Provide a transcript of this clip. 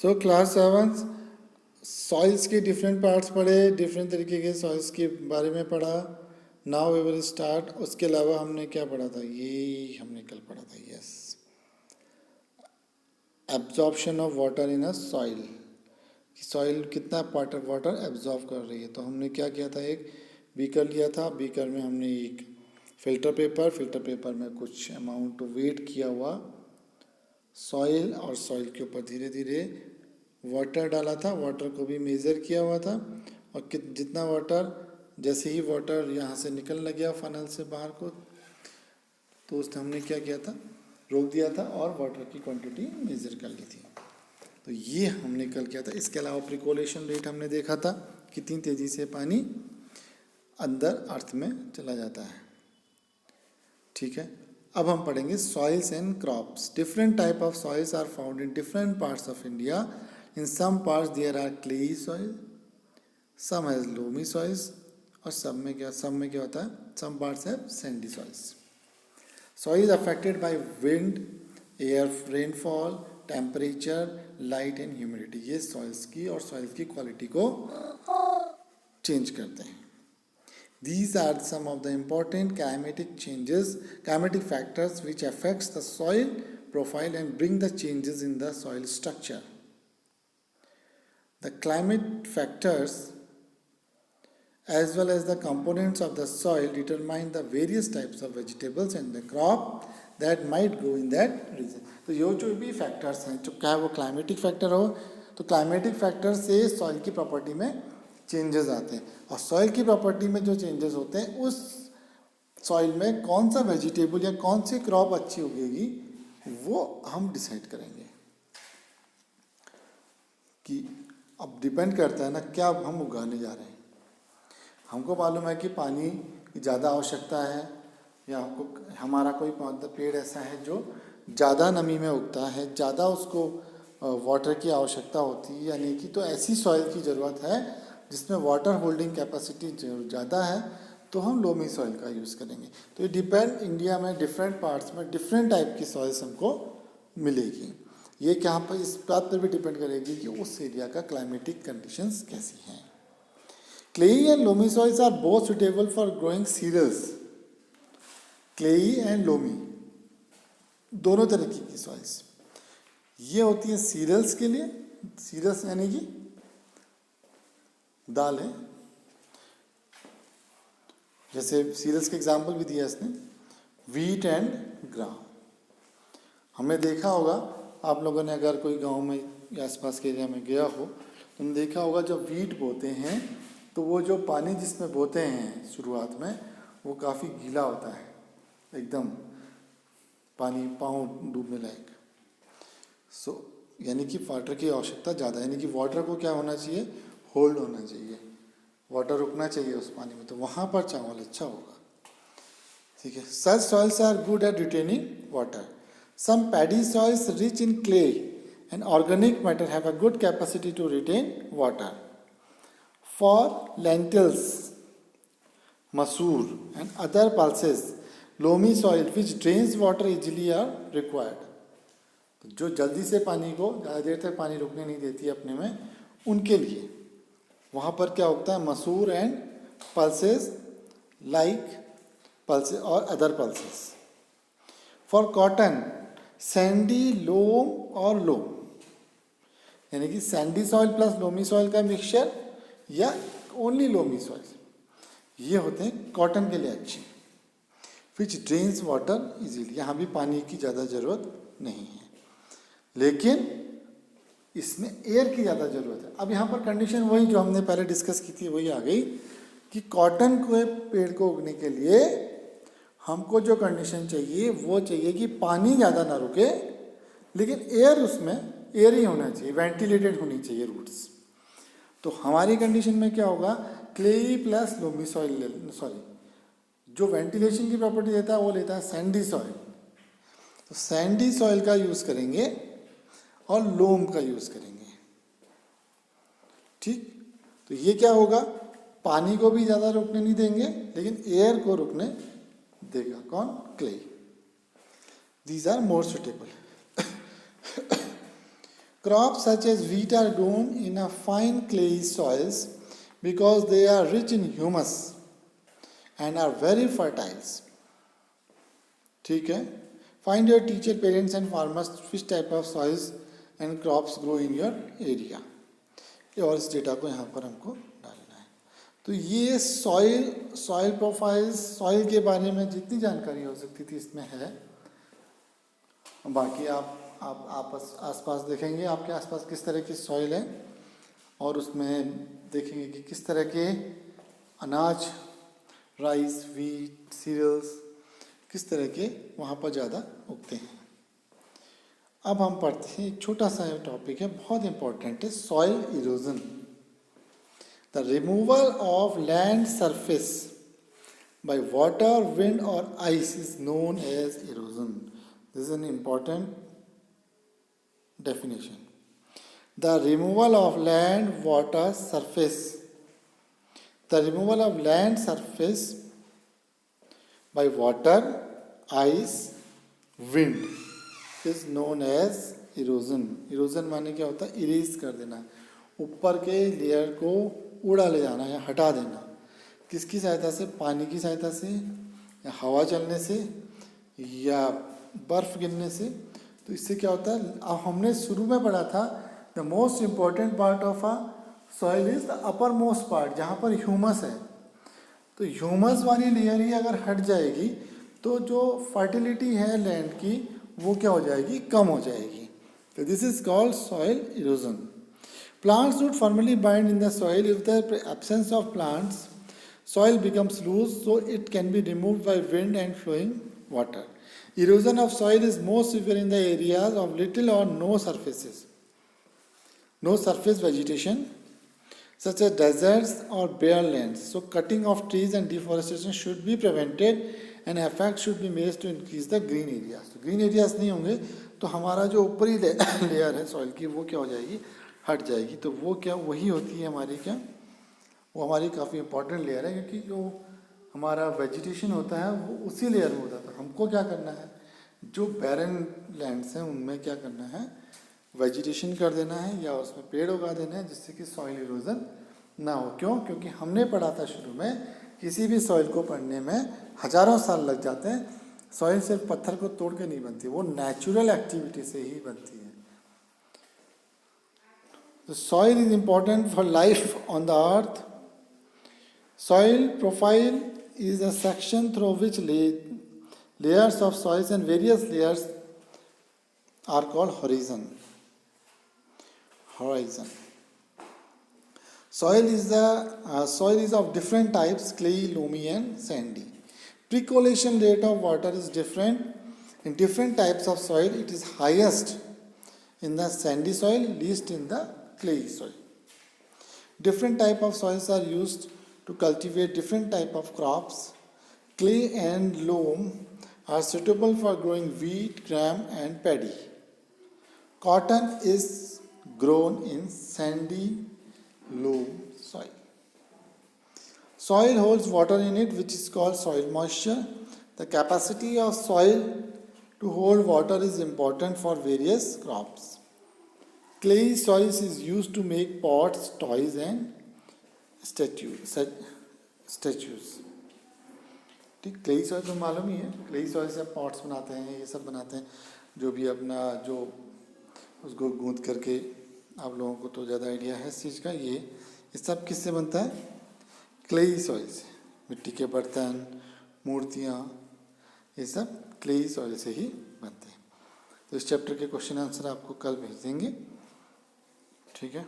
सो class 7 soils के different parts पढ़े, different तरीके के सॉइल्स के बारे में पढ़ा. Now we will start. उसके अलावा हमने क्या पढ़ा था, ये हमने कल पढ़ा था. Yes, absorption of water in a soil. Soil कितना वाटर एब्जॉर्ब कर रही है. तो हमने क्या किया था, एक बीकर लिया था. बीकर में हमने एक फिल्टर पेपर में कुछ अमाउंट वेट किया हुआ सॉइल और सॉइल के ऊपर धीरे धीरे वाटर डाला था. वाटर को भी मेज़र किया हुआ था और जितना वाटर, जैसे ही वाटर यहाँ से निकलने लग गया फनल से बाहर को, तो उसने हमने क्या किया था, रोक दिया था और वाटर की क्वांटिटी मेज़र कर ली थी. तो ये हमने कल किया था. इसके अलावा प्रिकोलेशन रेट हमने देखा था, कितनी तेज़ी से पानी अंदर अर्थ में चला जाता है. ठीक है, अब हम पढ़ेंगे soils and crops. Different type of soils are found in different parts of India. In some parts there are clayey soil, some has loamy soils, और सब में क्या होता है, some parts have sandy soils. Soil affected by wind, air, rainfall, temperature, light and humidity. ये soils की और soils की क्वालिटी को चेंज करते हैं. These are some of the important climatic factors which affects the soil profile and bring the changes in the soil structure. The climate factors as well as the components of the soil determine the various types of vegetables and the crop that might grow in that region. तो ये जो भी factors हैं, जो चाहे वो climatic factor हो, तो क्लाइमेटिक फैक्टर से सॉइल की प्रॉपर्टी में चेंजेस आते हैं, और सॉइल की प्रॉपर्टी में जो चेंजेस होते हैं, उस सॉइल में कौन सा वेजिटेबल या कौन सी क्रॉप अच्छी उगेगी वो हम डिसाइड करेंगे. कि अब डिपेंड करता है ना क्या हम उगाने जा रहे हैं. हमको मालूम है कि पानी की ज़्यादा आवश्यकता है, या हमारा कोई पेड़ ऐसा है जो ज़्यादा नमी में उगता है, ज़्यादा उसको वाटर की आवश्यकता होती है, यानी कि तो ऐसी सॉइल की ज़रूरत है जिसमें वाटर होल्डिंग कैपेसिटी ज़्यादा है, तो हम लोमी सॉइल का यूज़ करेंगे. तो ये डिपेंड, इंडिया में डिफरेंट पार्ट्स में डिफरेंट टाइप की सॉइल्स हमको मिलेगी. ये क्या पर इस बात पर भी डिपेंड करेगी कि उस एरिया का क्लाइमेटिक कंडीशंस कैसी हैं. Clayey and loamy soils are both suitable for growing cereals. Clayey and loamy दोनों तरीके की सॉइल्स ये होती है सीरियल्स के लिए. सीरियल्स यानी कि दाल है. जैसे सीरियल्स के एग्जाम्पल भी दिया इसने, वीट एंड ग्राम. हमने देखा होगा, आप लोगों ने अगर कोई गांव में या आसपास के एरिया में गया हो, तुमने देखा होगा जब वीट बोते हैं तो वो जो पानी जिसमें बोते हैं शुरुआत में, वो काफ़ी गीला होता है, एकदम पानी पाँव डूबने लायक. यानी कि वाटर की आवश्यकता ज़्यादा, यानी कि वाटर को क्या होना चाहिए, होल्ड होना चाहिए, वाटर रुकना चाहिए उस पानी में, तो वहाँ पर चावल अच्छा होगा. ठीक है. Such soils are good at retaining water. Some paddy soils rich in clay and organic matter have a good capacity to retain water. For lentils, masoor and other pulses, loamy soil which drains water easily are required. जो जल्दी से पानी को, ज़्यादा देर तक पानी रुकने नहीं देती अपने में, उनके लिए वहाँ पर क्या उगता है, masoor and pulses, like pulses और other pulses. For cotton, sandy, loam और लोम, यानी कि sandy soil plus loamy soil का मिक्सचर या ओनली लोमी सॉइल, ये होते हैं कॉटन के लिए अच्छे. विच ड्रेन्स वाटर इजीली, यहाँ भी पानी की ज़्यादा ज़रूरत नहीं है, लेकिन इसमें एयर की ज़्यादा ज़रूरत है. अब यहाँ पर कंडीशन वही जो हमने पहले डिस्कस की थी वही आ गई कि कॉटन के पेड़ को उगने के लिए हमको जो कंडीशन चाहिए वो चाहिए कि पानी ज़्यादा ना रुके, लेकिन एयर उसमें एयर ही होना चाहिए, वेंटिलेटेड होनी चाहिए रूट्स. तो हमारी कंडीशन में क्या होगा, क्लेई प्लस लोमी सॉइल, जो वेंटिलेशन की प्रॉपर्टी देता है वो लेता है सैंडी सॉइल. तो सैंडी सॉइल का यूज़ करेंगे और लोम का यूज़ करेंगे. ठीक. तो ये क्या होगा, पानी को भी ज़्यादा रुकने नहीं देंगे, लेकिन एयर को रुकने देगा. कौन, clay. These are more suitable. Crops such as wheat are grown in a fine clay soils because they are rich in humus and are very fertile. ठीक है. Find your teacher, parents and farmers which type of soils and crops grow in your area. और इस data को यहाँ पर हमको डालना है. तो ये सॉइल प्रोफाइल्स, सॉइल के बारे में जितनी जानकारी हो सकती थी इसमें है. बाकी आप आसपास देखेंगे आपके आसपास किस तरह की सॉइल है और उसमें देखेंगे कि किस तरह के अनाज, राइस, व्हीट, सीरियल्स किस तरह के वहाँ पर ज़्यादा उगते हैं. अब हम पढ़ते हैं, एक छोटा सा टॉपिक है, बहुत इंपॉर्टेंट है, soil erosion. The removal of land surface by water, wind और ice is known as erosion. This is an important definition. The removal of land surface by water, ice, wind is known as erosion. Erosion माने क्या होता है? Erase कर देना, ऊपर के layer को उड़ा ले जाना या हटा देना. किसकी सहायता से? पानी की सहायता से, या हवा चलने से, या बर्फ गिरने से. तो इससे क्या होता है? अब हमने शुरू में पढ़ा था the most important part of a soil is the upper most part, जहाँ पर ह्यूमस है. तो ह्यूमस वाली लेयर ही अगर हट जाएगी तो जो फर्टिलिटी है लैंड की वो क्या हो जाएगी? कम हो जाएगी. तो this is called soil erosion. Plants would formally bind in the soil. If the absence of plants, soil becomes loose, so it can be removed by wind and flowing water. Erosion of soil is most severe in the areas of little or no surface vegetation, such as deserts or bare lands. So cutting of trees and deforestation should be prevented and effort should be made to increase the green areas. So green areas नहीं होंगे तो हमारा जो ऊपरी layer है soil की वो क्या हो जाएगी? हट जाएगी. तो वो क्या वही होती है हमारी क्या? वो हमारी काफ़ी इंपॉर्टेंट लेयर है, क्योंकि जो हमारा वेजिटेशन होता है वो उसी लेयर में होता है. तो हमको क्या करना है? जो बैरन लैंड्स हैं उनमें क्या करना है? वेजिटेशन कर देना है या उसमें पेड़ उगा देना है, जिससे कि सॉइल इरोजन ना हो. क्यों? क्योंकि हमने पढ़ा था शुरू में, किसी भी सॉइल को पढ़ने में हज़ारों साल लग जाते हैं. सॉइल सिर्फ पत्थर को तोड़ के नहीं बनती, वो नेचुरल एक्टिविटी से ही बनती है. The soil is important for life on the earth. Soil profile is a section through which layers of soils and various layers are called horizon. Soil is of different types: clay, loamy and sandy. Percolation rate of water is different in different types of soil. It is highest in the sandy soil, least in the clay soil. Different type of soils are used to cultivate different type of crops. Clay and loam are suitable for growing wheat, gram and paddy. Cotton is grown in sandy loam soil. Soil holds water in it, which is called soil moisture. The capacity of soil to hold water is important for various crops. Clay soils is used to make pots, toys and statues. ठीक, clayey soil तो मालूम ही है. Clayey soil से pots बनाते हैं, ये सब बनाते हैं, जो भी अपना जो उसको गूंथ करके. आप लोगों को तो ज़्यादा आइडिया है इस चीज़ का. ये सब किससे बनता है? क्लेई सॉइल से. मिट्टी के बर्तन, मूर्तियाँ, ये सब क्लेई सॉइल से ही बनते हैं. तो इस चैप्टर के क्वेश्चन आंसर आपको कल भेज देंगे. ठीक है.